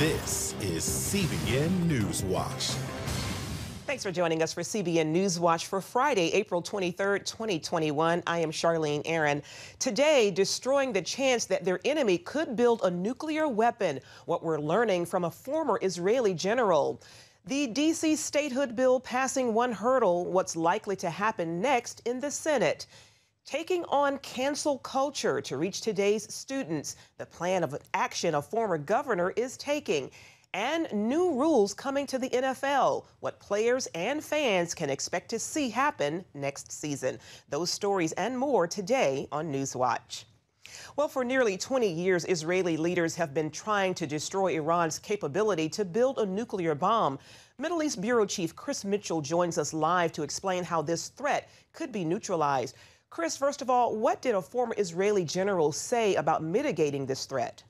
This is CBN NewsWatch. Thanks for joining us for CBN NewsWatch for Friday, April 23rd, 2021. I am Charlene Aaron. Today, destroying the chance that their enemy could build a nuclear weapon, what we're learning from a former Israeli general. The D.C. Statehood Bill passing one hurdle, what's likely to happen next in the Senate. Taking on cancel culture to reach today's students, the plan of action a former governor is taking. And new rules coming to the NFL, what players and fans can expect to see happen next season. Those stories and more today on NewsWatch. Well, for nearly 20 years, Israeli leaders have been trying to destroy Iran's capability to build a nuclear bomb. Middle East Bureau Chief Chris Mitchell joins us live to explain how this threat could be neutralized. Chris, first of all, what did a former Israeli general say about mitigating this threat?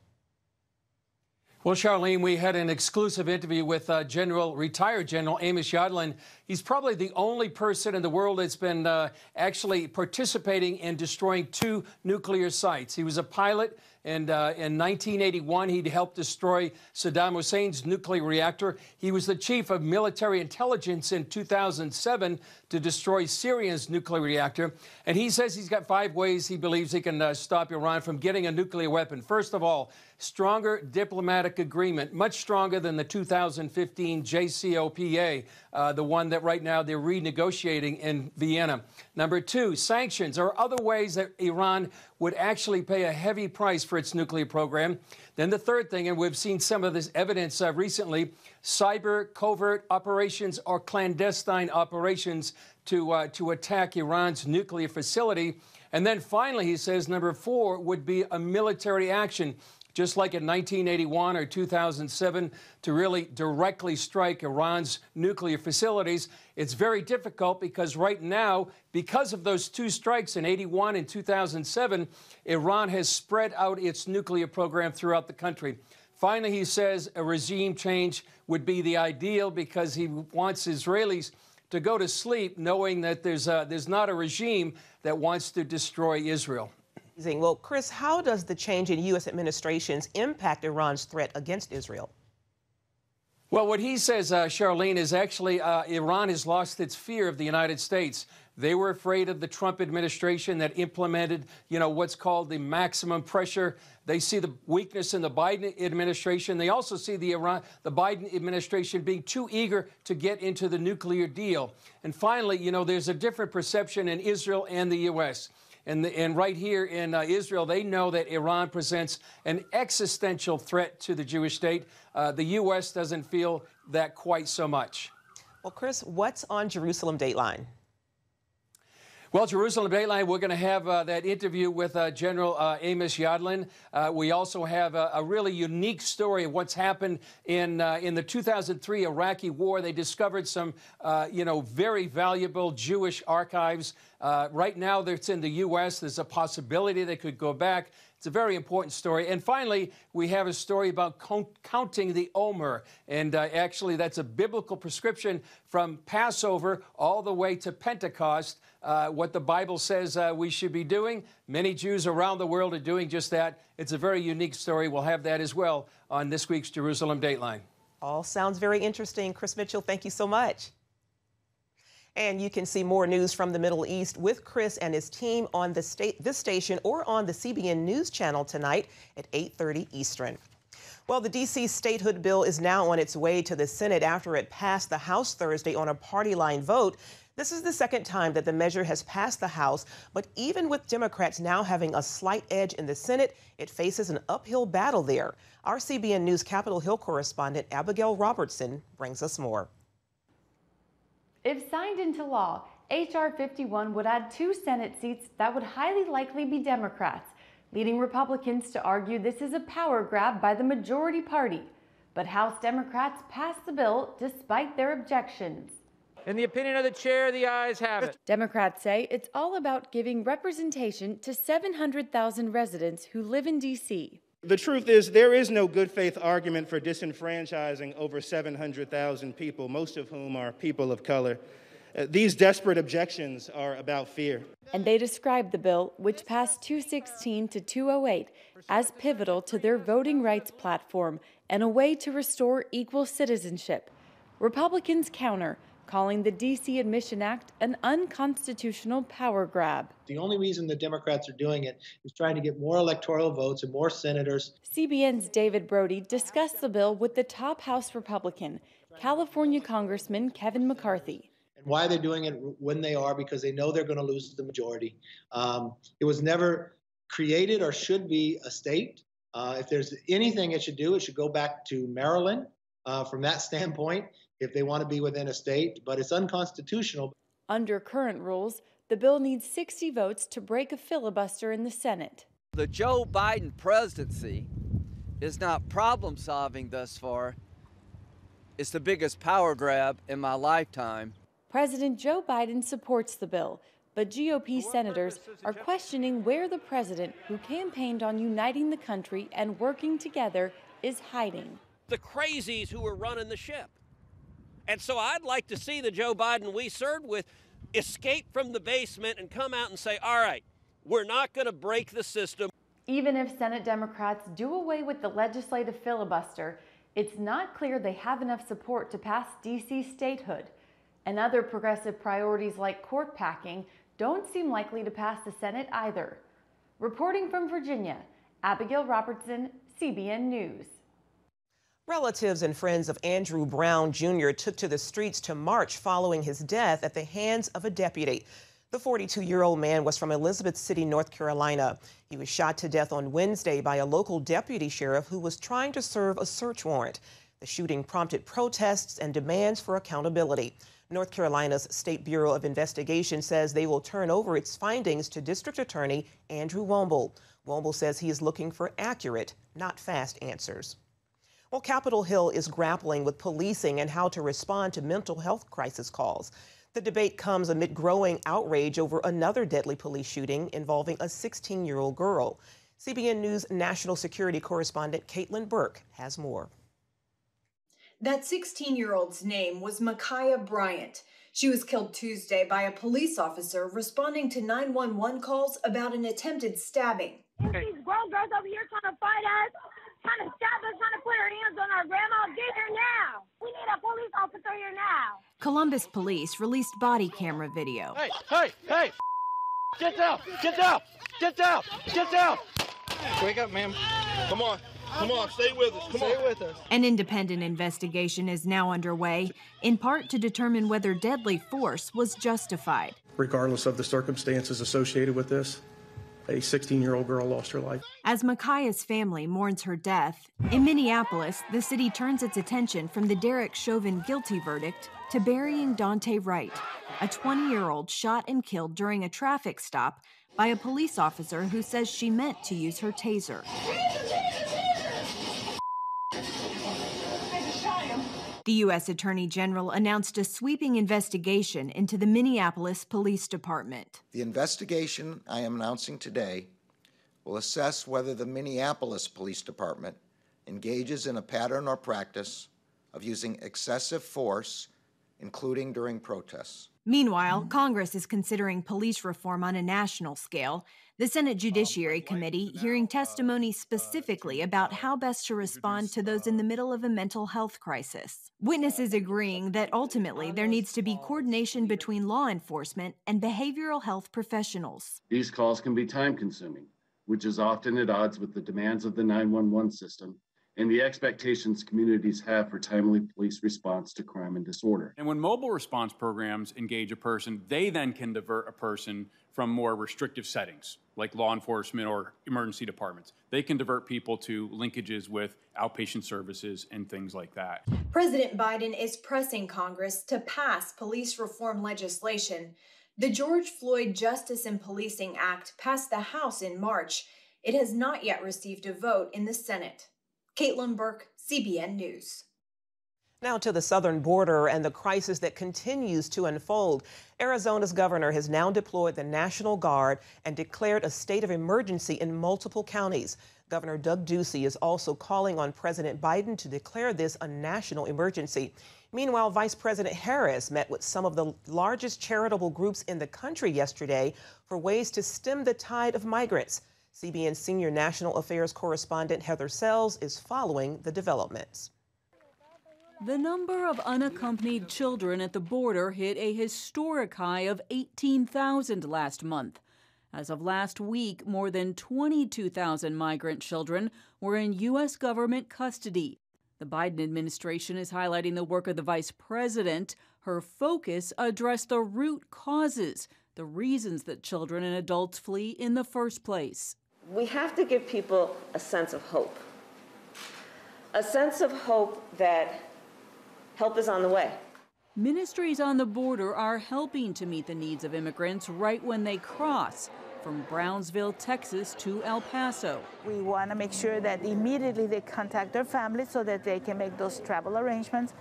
Well, Charlene, we had an exclusive interview with retired General Amos Yadlin. He's probably the only person in the world that's been actually participating in destroying two nuclear sites. He was a pilot, and in 1981, he'd helped destroy Saddam Hussein's nuclear reactor. He was the chief of military intelligence in 2007 to destroy Syria's nuclear reactor. And he says he's got 5 ways he believes he can stop Iran from getting a nuclear weapon. First of all, stronger diplomatic agreement, much stronger than the 2015 JCPOA, the one that right now they're renegotiating in Vienna. Number 2, sanctions or other ways that Iran would actually pay a heavy price for its nuclear program. Then the third thing, and we've seen some of this evidence recently, cyber covert operations or clandestine operations to attack Iran's nuclear facility. And then finally, he says, number 4 would be a military action, just like in 1981 or 2007, to really directly strike Iran's nuclear facilities. It's very difficult because right now, because of those 2 strikes in 81 and 2007, Iran has spread out its nuclear program throughout the country. Finally, he says a regime change would be the ideal because he wants Israelis to go to sleep knowing that there's not a regime that wants to destroy Israel. Well, Chris, how does the change in U.S. administrations impact Iran's threat against Israel? Well, what he says, Charlene, is actually Iran has lost its fear of the United States. They were afraid of the Trump administration that implemented, what's called the maximum pressure. They see the weakness in the Biden administration. They also see the Biden administration being too eager to get into the nuclear deal. And finally, there's a different perception in Israel and the U.S. And right here in Israel, they know that Iran presents an existential threat to the Jewish state. The U.S. doesn't feel that quite so much. Well, Chris, what's on Jerusalem Dateline? Well, Jerusalem Dateline, we're going to have that interview with General Amos Yadlin. We also have a really unique story of what's happened in the 2003 Iraqi war. They discovered some, very valuable Jewish archives. Right now, it's in the U.S. There's a possibility they could go back. It's a very important story. And finally, we have a story about counting the Omer. And actually, that's a biblical prescription from Passover all the way to Pentecost, what the Bible says we should be doing. Many Jews around the world are doing just that. It's a very unique story. We'll have that as well on this week's Jerusalem Dateline. All sounds very interesting. Chris Mitchell, thank you so much. And you can see more news from the Middle East with Chris and his team on this station or on the CBN News Channel tonight at 8:30 Eastern. Well, the D.C. Statehood Bill is now on its way to the Senate after it passed the House Thursday on a party line vote. This is the second time that the measure has passed the House, but even with Democrats now having a slight edge in the Senate, it faces an uphill battle there. Our CBN News Capitol Hill correspondent Abigail Robertson brings us more. If signed into law, H.R. 51 would add 2 Senate seats that would highly likely be Democrats, leading Republicans to argue this is a power grab by the majority party. But House Democrats passed the bill despite their objections. In the opinion of the chair, the ayes have it. Democrats say it's all about giving representation to 700,000 residents who live in D.C. The truth is, there is no good faith argument for disenfranchising over 700,000 people, most of whom are people of color. These desperate objections are about fear. And they described the bill, which passed 216 to 208, as pivotal to their voting rights platform and a way to restore equal citizenship. Republicans counter, calling the D.C. Admission Act an unconstitutional power grab. The only reason the Democrats are doing it is trying to get more electoral votes and more senators. CBN's David Brody discussed the bill with the top House Republican, California Congressman Kevin McCarthy. And why they're doing it when they are, because they know they're going to lose the majority. It was never created or should be a state. If there's anything it should do, it should go back to Maryland from that standpoint, if they want to be within a state, but it's unconstitutional. Under current rules, the bill needs 60 votes to break a filibuster in the Senate. The Joe Biden presidency is not problem solving thus far. It's the biggest power grab in my lifetime. President Joe Biden supports the bill, but GOP senators are questioning where the president, who campaigned on uniting the country and working together, is hiding. The crazies who are running the ship. And so I'd like to see the Joe Biden we served with escape from the basement and come out and say, all right, we're not going to break the system. Even if Senate Democrats do away with the legislative filibuster, it's not clear they have enough support to pass D.C. statehood. And other progressive priorities like court packing don't seem likely to pass the Senate either. Reporting from Virginia, Abigail Robertson, CBN News. Relatives and friends of Andrew Brown Jr. took to the streets to march following his death at the hands of a deputy. The 42-year-old man was from Elizabeth City, North Carolina. He was shot to death on Wednesday by a local deputy sheriff who was trying to serve a search warrant. The shooting prompted protests and demands for accountability. North Carolina's State Bureau of Investigation says they will turn over its findings to District Attorney Andrew Womble. Womble says he is looking for accurate, not fast answers. Well, Capitol Hill is grappling with policing and how to respond to mental health crisis calls. The debate comes amid growing outrage over another deadly police shooting involving a 16-year-old girl. CBN News national security correspondent Caitlin Burke has more. That 16-year-old's name was Micaiah Bryant. She was killed Tuesday by a police officer responding to 911 calls about an attempted stabbing. These grown girls over here trying to fight us, trying to stab us, trying to put her hands on our grandma. Get here now. We need a police officer here now. Columbus police released body camera video. Hey! Get down! Get down! Get down! Get down! Wake up, ma'am. Come on, stay with us. Stay with us. An independent investigation is now underway, in part to determine whether deadly force was justified. Regardless of the circumstances associated with this, a 16-year-old girl lost her life. As Micaiah's family mourns her death, in Minneapolis, the city turns its attention from the Derek Chauvin guilty verdict to burying Dante Wright, a 20-year-old shot and killed during a traffic stop by a police officer who says she meant to use her taser. The U.S. Attorney General announced a sweeping investigation into the Minneapolis Police Department. The investigation I am announcing today will assess whether the Minneapolis Police Department engages in a pattern or practice of using excessive force, including during protests. Meanwhile, Congress is considering police reform on a national scale. The Senate Judiciary Committee hearing testimony specifically about how best to respond to those in the middle of a mental health crisis. Witnesses agreeing that ultimately there needs to be coordination between law enforcement and behavioral health professionals. These calls can be time-consuming, which is often at odds with the demands of the 911 system and the expectations communities have for timely police response to crime and disorder. And when mobile response programs engage a person, they then can divert a person from more restrictive settings, like law enforcement or emergency departments. They can divert people to linkages with outpatient services and things like that. President Biden is pressing Congress to pass police reform legislation. The George Floyd Justice and Policing Act passed the House in March. It has not yet received a vote in the Senate. Caitlin Burke, CBN News. Now to the southern border and the crisis that continues to unfold. Arizona's governor has now deployed the National Guard and declared a state of emergency in multiple counties. Governor Doug Ducey is also calling on President Biden to declare this a national emergency. Meanwhile, Vice President Harris met with some of the largest charitable groups in the country yesterday for ways to stem the tide of migrants. CBN senior national affairs correspondent Heather Sells is following the developments. The number of unaccompanied children at the border hit a historic high of 18,000 last month. As of last week, more than 22,000 migrant children were in U.S. government custody. The Biden administration is highlighting the work of the vice president. Her focus addressed the root causes, the reasons that children and adults flee in the first place. We have to give people a sense of hope. A sense of hope that help is on the way. Ministries on the border are helping to meet the needs of immigrants right when they cross, from Brownsville, Texas to El Paso. We want to make sure that immediately they contact their families so that they can make those travel arrangements.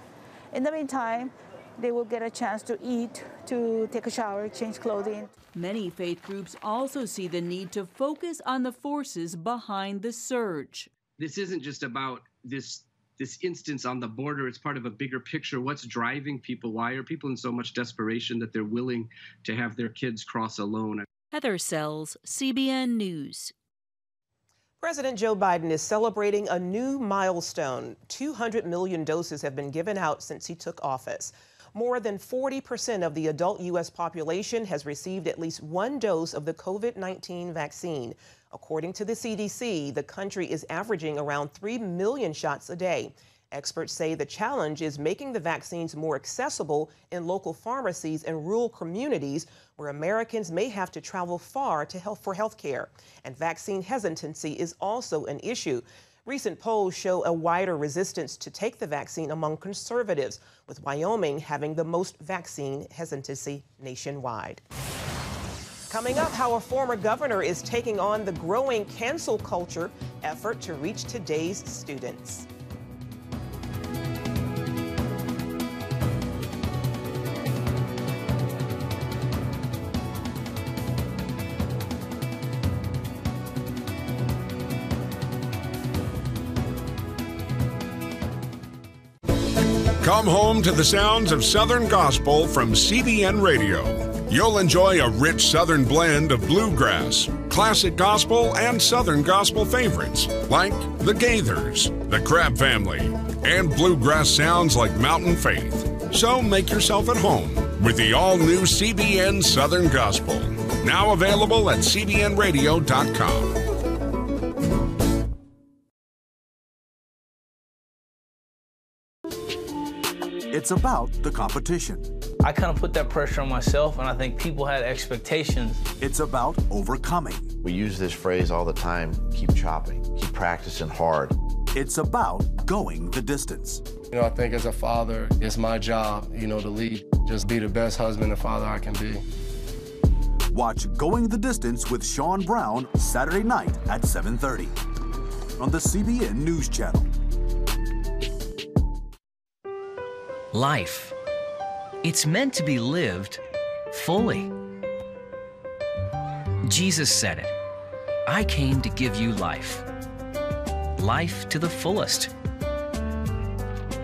In the meantime, they will get a chance to eat, to take a shower, change clothing. Many faith groups also see the need to focus on the forces behind the surge. This isn't just about this instance on the border. It's part of a bigger picture. What's driving people? Why are people in so much desperation that they're willing to have their kids cross alone? Heather Sells, CBN News. President Joe Biden is celebrating a new milestone. 200 million doses have been given out since he took office. More than 40% of the adult U.S. population has received at least one dose of the COVID-19 vaccine. According to the CDC, the country is averaging around 3 million shots a day. Experts say the challenge is making the vaccines more accessible in local pharmacies and rural communities where Americans may have to travel far for health care. And vaccine hesitancy is also an issue. Recent polls show a wider resistance to take the vaccine among conservatives, with Wyoming having the most vaccine hesitancy nationwide. Coming up, how a former governor is taking on the growing cancel culture effort to reach today's students. Come home to the sounds of Southern Gospel from CBN Radio. You'll enjoy a rich Southern blend of bluegrass, classic gospel, and Southern gospel favorites like the Gaithers, the Crab Family, and bluegrass sounds like Mountain Faith. So make yourself at home with the all-new CBN Southern Gospel. Now available at cbnradio.com. It's about the competition. I kind of put that pressure on myself, and I think people had expectations. It's about overcoming. We use this phrase all the time, keep chopping, keep practicing hard. It's about going the distance. I think as a father, it's my job, to lead, just be the best husband and father I can be. Watch Going the Distance with Sean Brown Saturday night at 7:30 on the CBN News Channel. Life. It's meant to be lived fully. Jesus said it. I came to give you life. Life to the fullest.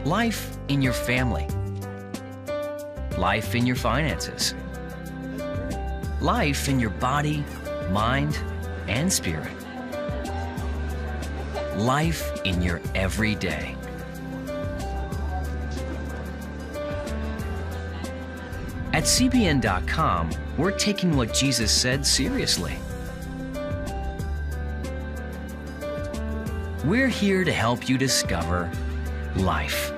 Life in your family. Life in your finances. Life in your body, mind, and spirit. Life in your everyday. At CBN.com, we're taking what Jesus said seriously. We're here to help you discover life.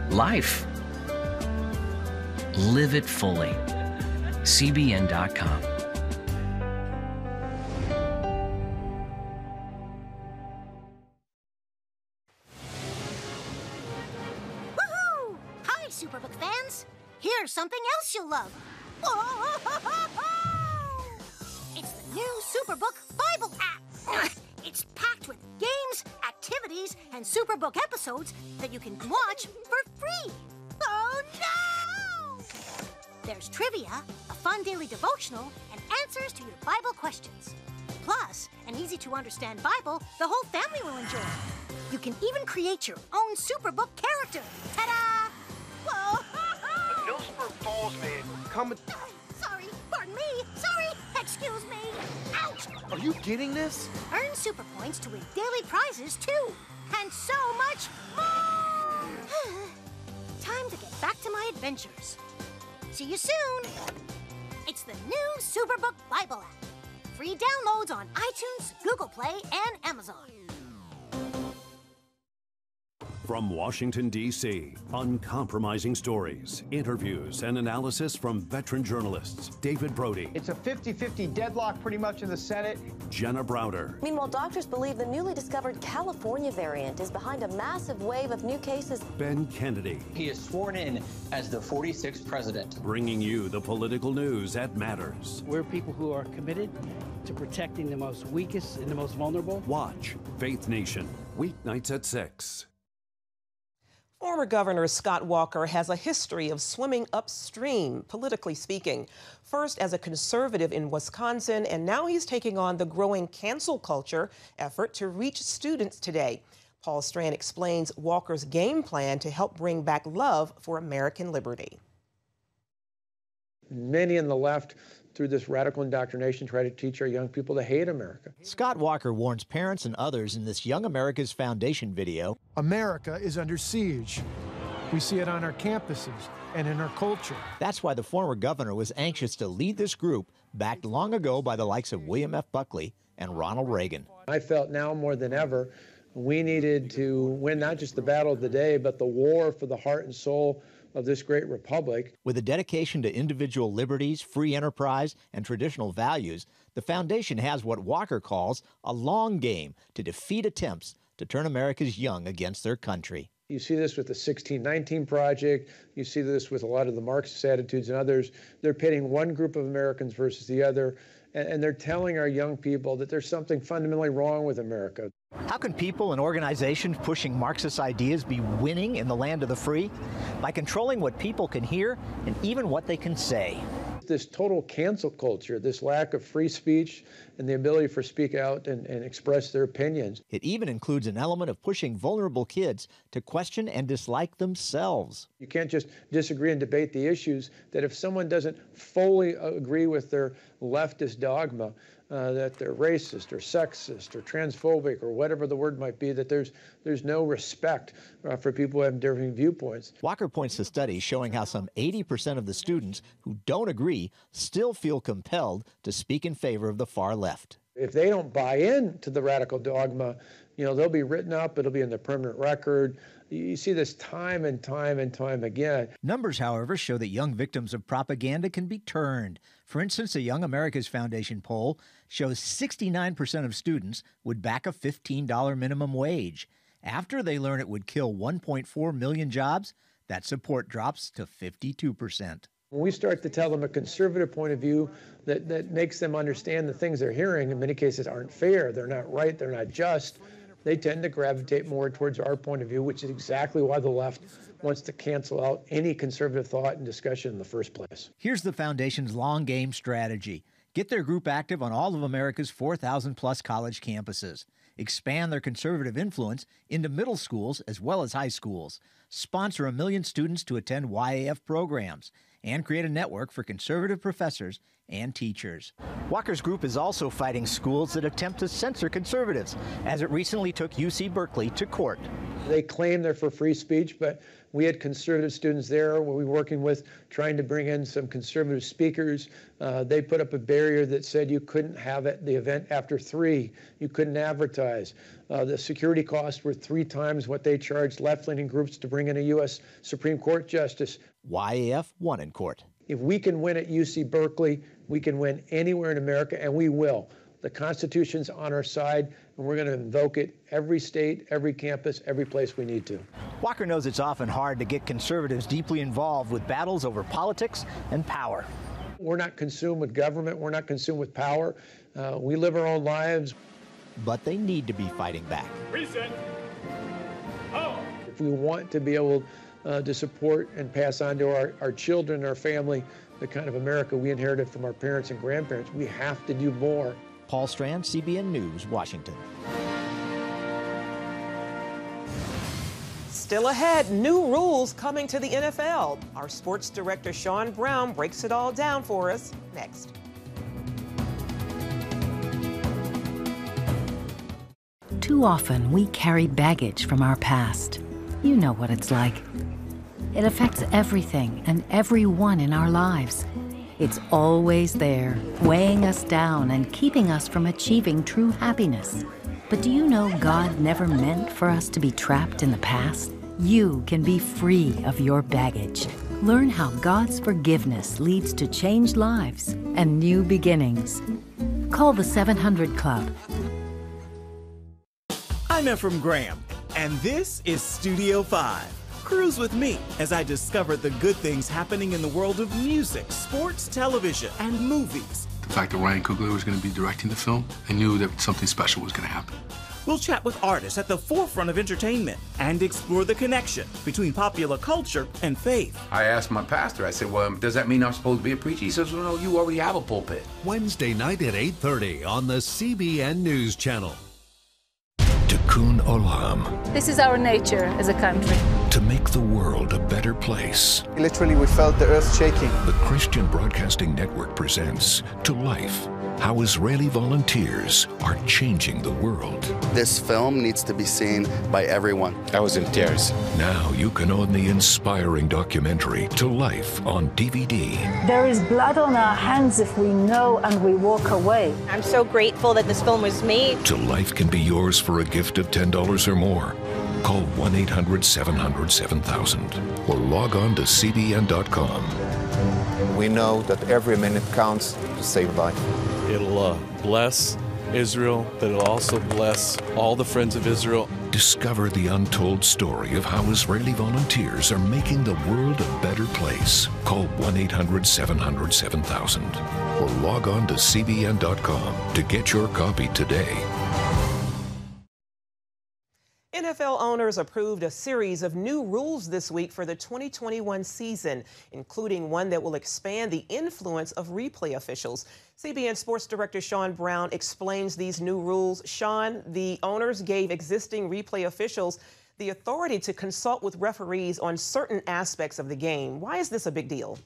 Life. Live it fully. CBN.com. Superbook fans, here's something else you'll love. It's the new Superbook Bible app. It's packed with games, activities, movies and Superbook episodes that you can watch for free. Oh, no! There's trivia, a fun daily devotional, and answers to your Bible questions. Plus, an easy-to-understand Bible the whole family will enjoy. You can even create your own Superbook character. Ta-da! Whoa! No spur balls, man. Sorry, pardon me. Sorry, excuse me. Ouch! Are you getting this? Earn super points to win daily prizes, too. And so much more! Time to get back to my adventures. See you soon. It's the new Superbook Bible app. Free downloads on iTunes, Google Play, and Amazon. From Washington, D.C., uncompromising stories, interviews, and analysis from veteran journalists David Brody. It's a 50-50 deadlock pretty much in the Senate. Jenna Browder. Meanwhile, doctors believe the newly discovered California variant is behind a massive wave of new cases. Ben Kennedy. He is sworn in as the 46th president. Bringing you the political news that matters. We're people who are committed to protecting the most weakest and the most vulnerable. Watch Faith Nation, weeknights at 6. Former Governor Scott Walker has a history of swimming upstream, politically speaking. First as a conservative in Wisconsin, and now he's taking on the growing cancel culture effort to reach students today. Paul Strand explains Walker's game plan to help bring back love for American liberty. Many in the left, through this radical indoctrination, try to teach our young people to hate America. Scott Walker warns parents and others in this Young America's Foundation video. America is under siege. We see it on our campuses and in our culture. That's why the former governor was anxious to lead this group, backed long ago by the likes of William F. Buckley and Ronald Reagan. I felt now more than ever we needed to win not just the battle of the day, but the war for the heart and soul of this great republic. With a dedication to individual liberties, free enterprise, and traditional values, the foundation has what Walker calls a long game to defeat attempts to turn America's young against their country. You see this with the 1619 Project. You see this with a lot of the Marxist attitudes and others. They're pitting one group of Americans versus the other, and they're telling our young people that there's something fundamentally wrong with America. How can people and organizations pushing Marxist ideas be winning in the land of the free? By controlling what people can hear and even what they can say. This total cancel culture, this lack of free speech and the ability for speak out and express their opinions. It even includes an element of pushing vulnerable kids to question and dislike themselves. You can't just disagree and debate the issues, that if someone doesn't fully agree with their leftist dogma, that they're racist or sexist or transphobic or whatever the word might be, that there's no respect for people who have differing viewpoints. Walker points to studies showing how some 80% of the students who don't agree still feel compelled to speak in favor of the far left. If they don't buy into the radical dogma, they'll be written up, it'll be in the permanent record. You see this time and time and time again. Numbers, however, show that young victims of propaganda can be turned. For instance, a Young America's Foundation poll shows 69% of students would back a $15 minimum wage. After they learn it would kill 1.4 million jobs, that support drops to 52%. When we start to tell them a conservative point of view that makes them understand the things they're hearing, in many cases aren't fair, they're not right, they're not just, they tend to gravitate more towards our point of view, which is exactly why the left wants to cancel out any conservative thought and discussion in the first place. Here's the foundation's long game strategy. Get their group active on all of America's 4,000-plus college campuses. Expand their conservative influence into middle schools as well as high schools. Sponsor 1 million students to attend YAF programs. And create a network for conservative professors and teachers. Walker's group is also fighting schools that attempt to censor conservatives, as it recently took UC Berkeley to court. They claim they're for free speech, but we had conservative students there we were working with, trying to bring in some conservative speakers. They put up a barrier that said you couldn't have the event after 3. You couldn't advertise. The security costs were 3 times what they charged left-leaning groups to bring in a U.S. Supreme Court justice. YAF won in court. If we can win at UC Berkeley, we can win anywhere in America, and we will. The Constitution's on our side, and we're going to invoke it every state, every campus, every place we need to. Walker knows it's often hard to get conservatives deeply involved with battles over politics and power. We're not consumed with government. We're not consumed with power. We live our own lives. But they need to be fighting back. Reset. if we want to be able to support and pass on to our children, our family, the kind of America we inherited from our parents and grandparents, we have to do more. Paul Strand, CBN News, Washington. Still ahead, new rules coming to the NFL. Our sports director, Sean Brown, breaks it all down for us next. Too often, we carry baggage from our past. You know what it's like. It affects everything and everyone in our lives. It's always there, weighing us down and keeping us from achieving true happiness. But do you know God never meant for us to be trapped in the past? You can be free of your baggage. Learn how God's forgiveness leads to changed lives and new beginnings. Call the 700 Club. I'm Ephraim Graham, and this is Studio 5. Cruise with me as I discover the good things happening in the world of music, sports, television, and movies. The fact that Ryan Coogler was going to be directing the film, I knew that something special was going to happen. We'll chat with artists at the forefront of entertainment and explore the connection between popular culture and faith. I asked my pastor, I said, well, does that mean I'm supposed to be a preacher? He says, well, no, you already have a pulpit. Wednesday night at 8:30 on the CBN News Channel. Tikkun Olam. This is our nature as a country. To make the world a better place. Literally, we felt the earth shaking. The Christian Broadcasting Network presents To Life, how Israeli volunteers are changing the world. This film needs to be seen by everyone. I was in tears. Now you can own the inspiring documentary To Life on DVD. There is blood on our hands if we know and we walk away. I'm so grateful that this film was made. To Life can be yours for a gift of $10 or more. Call 1-800-700-7000 or log on to CBN.com. We know that every minute counts to save life. It'll bless Israel, but it'll also bless all the friends of Israel. Discover the untold story of how Israeli volunteers are making the world a better place. Call 1-800-700-7000 or log on to CBN.com to get your copy today. NFL owners approved a series of new rules this week for the 2021 season, including one that will expand the influence of replay officials. CBN Sports Director Sean Brown explains these new rules. Sean, the owners gave existing replay officials the authority to consult with referees on certain aspects of the game. Why is this a big deal?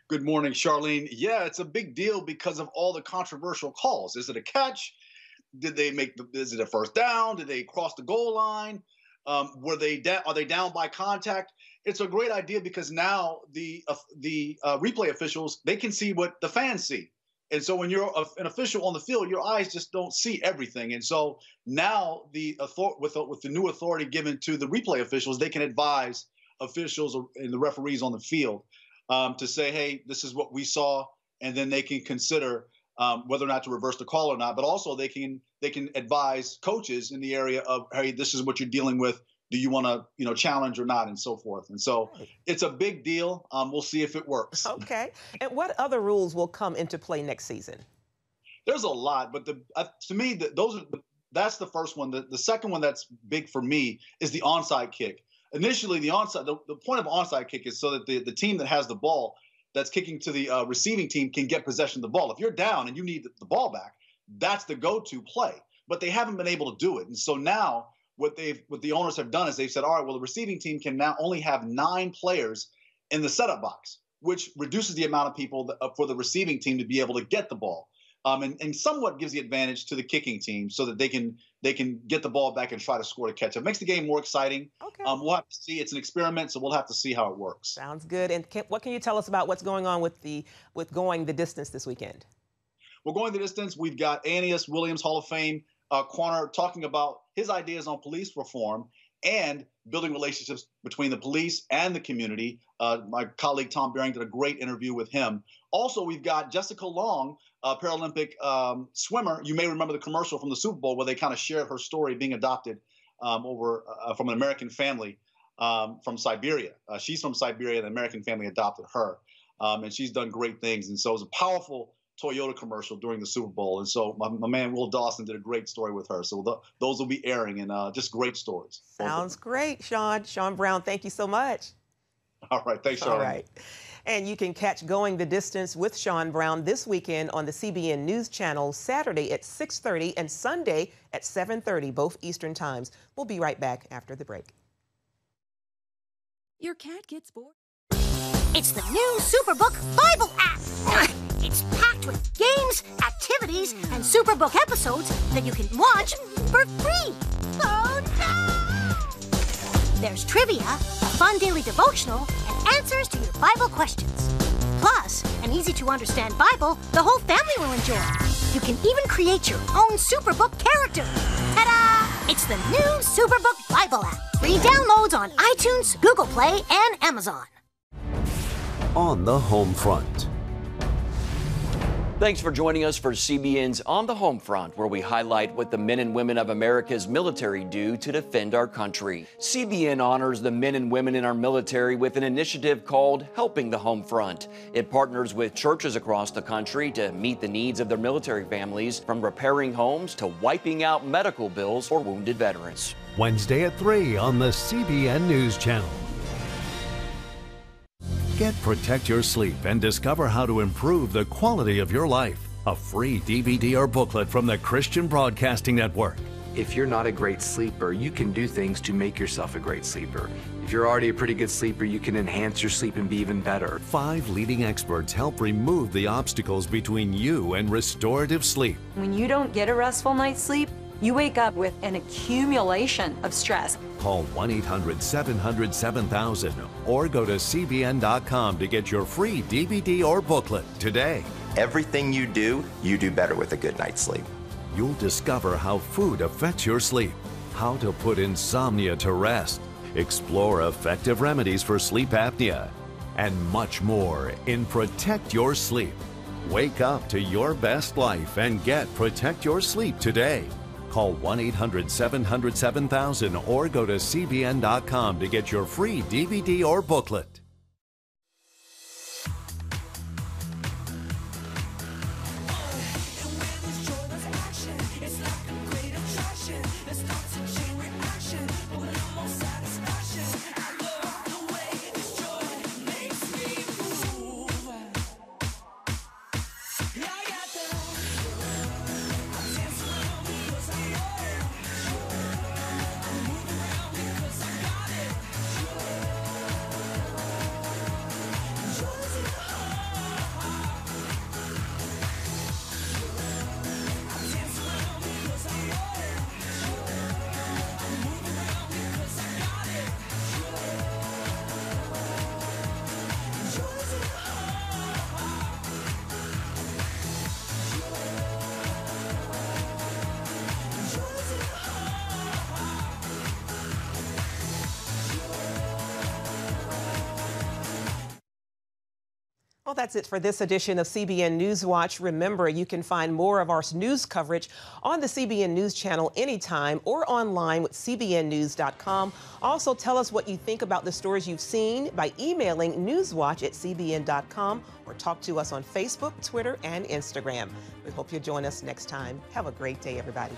Good morning, Charlene. Yeah, it's a big deal because of all the controversial calls. Is it a catch? Did they is it a first down? Did they cross the goal line? Are they down by contact? It's a great idea because now the replay officials, they can see what the fans see. And so when you're an official on the field, your eyes just don't see everything. And so now with the new authority given to the replay officials, they can advise officials and the referees on the field to say, hey, this is what we saw, and then they can consider whether or not to reverse the call or not. But also they can advise coaches in the area of, hey, this is what you're dealing with. Do you want to challenge or not, and so forth. And so it's a big deal. We'll see if it works. Okay. And what other rules will come into play next season? There's a lot, but to me, that's the first one. The second one that's big for me is the onside kick. Initially, the point of onside kick is so that the team that has the ball that's kicking to the receiving team can get possession of the ball. If you're down and you need the ball back, that's the go-to play. But they haven't been able to do it. And so now what the owners have done is they've said, all right, well, the receiving team can now only have 9 players in the setup box, which reduces the amount of people for the receiving team to be able to get the ball. And somewhat gives the advantage to the kicking team so that they can get the ball back and try to score to catch up. Makes the game more exciting. Okay. We'll have to see. It's an experiment, so we'll have to see how it works. Sounds good. And what can you tell us about what's going on with going the distance this weekend? Well, going the distance, we've got Aeneas Williams, Hall of Fame corner, talking about his ideas on police reform and building relationships between the police and the community. My colleague Tom Beering did a great interview with him. Also, we've got Jessica Long, Paralympic swimmer. You may remember the commercial from the Super Bowl where they kind of shared her story being adopted from an American family from Siberia. She's from Siberia, and an American family adopted her. And she's done great things. And so it was a powerful Toyota commercial during the Super Bowl. And so my man Will Dawson did a great story with her. So those will be airing, and just great stories. Sounds great, Sean. Sean Brown, thank you so much. All right. Thanks, Charlie. All right. And you can catch Going the Distance with Sean Brown this weekend on the CBN News Channel, Saturday at 6:30 and Sunday at 7:30, both Eastern times. We'll be right back after the break. Your cat gets bored. It's the new Superbook Bible app. It's packed with games, activities, and Superbook episodes that you can watch for free. Oh, no! There's trivia, a fun daily devotional, and answers to your Bible questions. Plus, an easy-to-understand Bible the whole family will enjoy. You can even create your own Superbook character. Ta-da! It's the new Superbook Bible app. Free downloads on iTunes, Google Play, and Amazon. On the home front. Thanks for joining us for CBN's On the Home Front, where we highlight what the men and women of America's military do to defend our country. CBN honors the men and women in our military with an initiative called Helping the Home Front. It partners with churches across the country to meet the needs of their military families, from repairing homes to wiping out medical bills for wounded veterans. Wednesday at 3 on the CBN News Channel. Get Protect Your Sleep and discover how to improve the quality of your life. A free DVD or booklet from the Christian Broadcasting Network. If you're not a great sleeper, you can do things to make yourself a great sleeper. If you're already a pretty good sleeper, you can enhance your sleep and be even better. 5 leading experts help remove the obstacles between you and restorative sleep. When you don't get a restful night's sleep, you wake up with an accumulation of stress. Call 1-800-700-7000 or go to CBN.com to get your free DVD or booklet today. Everything you do better with a good night's sleep. You'll discover how food affects your sleep, how to put insomnia to rest, explore effective remedies for sleep apnea, and much more in Protect Your Sleep. Wake up to your best life and get Protect Your Sleep today. Call 1-800-700-7000 or go to CBN.com to get your free DVD or booklet. Well, that's it for this edition of CBN NewsWatch. Remember, you can find more of our news coverage on the CBN News Channel anytime or online with cbnnews.com. Also, tell us what you think about the stories you've seen by emailing newswatch@cbn.com or talk to us on Facebook, Twitter, and Instagram. We hope you'll join us next time. Have a great day, everybody.